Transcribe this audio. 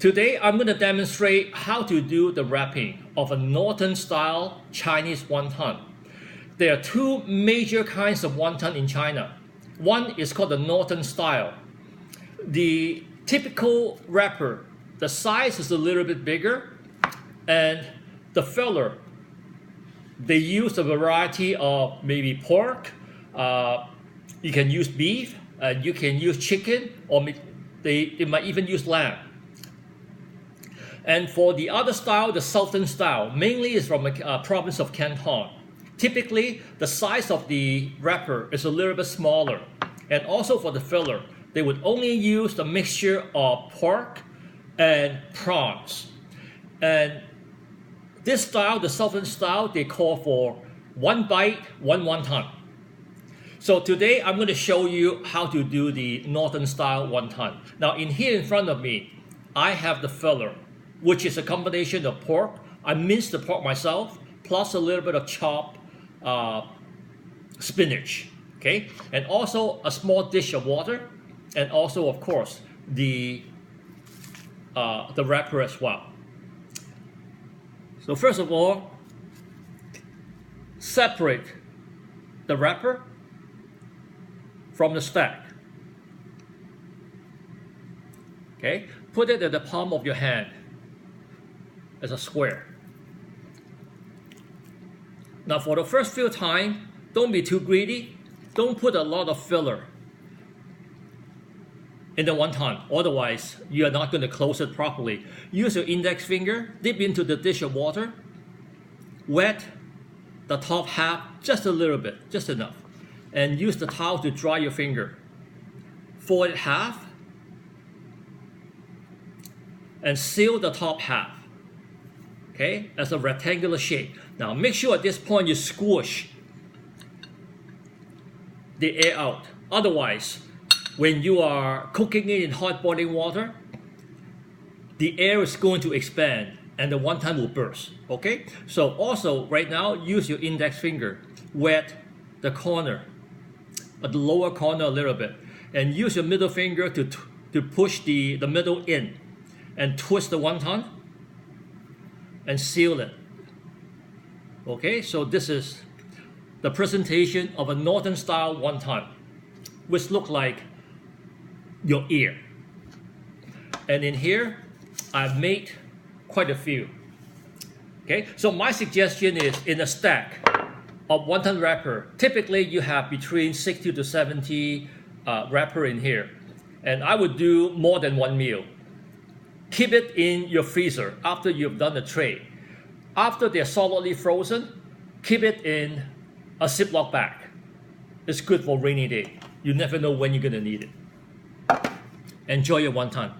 Today, I'm going to demonstrate how to do the wrapping of a northern-style Chinese wonton. There are two major kinds of wonton in China. One is called the northern style. The typical wrapper, the size is a little bit bigger, and the filler, they use a variety of maybe pork, you can use beef, you can use chicken, or they might even use lamb. And for the other style, the southern style, mainly is from the province of Canton. Typically, the size of the wrapper is a little bit smaller. And also for the filler, they would only use the mixture of pork and prawns. And this style, the southern style, they call for one bite, one wonton. So today, I'm going to show you how to do the northern style wonton. Now, here in front of me, I have the filler, which is a combination of pork. I minced the pork myself, plus a little bit of chopped spinach, okay? And also a small dish of water, and also, of course, the wrapper as well. So first of all, separate the wrapper from the stack. Okay, put it at the palm of your hand as a square. Now for the first few times, don't be too greedy. Don't put a lot of filler in the wonton, otherwise you are not going to close it properly. Use your index finger, dip into the dish of water, wet the top half just a little bit, just enough, and use the towel to dry your finger. Fold it half and seal the top half, okay, as a rectangular shape. Now make sure at this point you squish the air out. Otherwise, when you are cooking it in hot boiling water, the air is going to expand and the wonton will burst, okay? So also right now, use your index finger, wet the corner, the lower corner a little bit, and use your middle finger to push the middle in and twist the wonton and seal it. Okay, so this is the presentation of a northern style wonton, which look like your ear. And in here, I've made quite a few. Okay, so my suggestion is in a stack of wonton wrapper, typically you have between 60 to 70 wrapper in here. And I would do more than one meal. Keep it in your freezer after you've done the tray. After they're solidly frozen, keep it in a Ziploc bag. It's good for rainy day. You never know when you're gonna need it. Enjoy your wonton.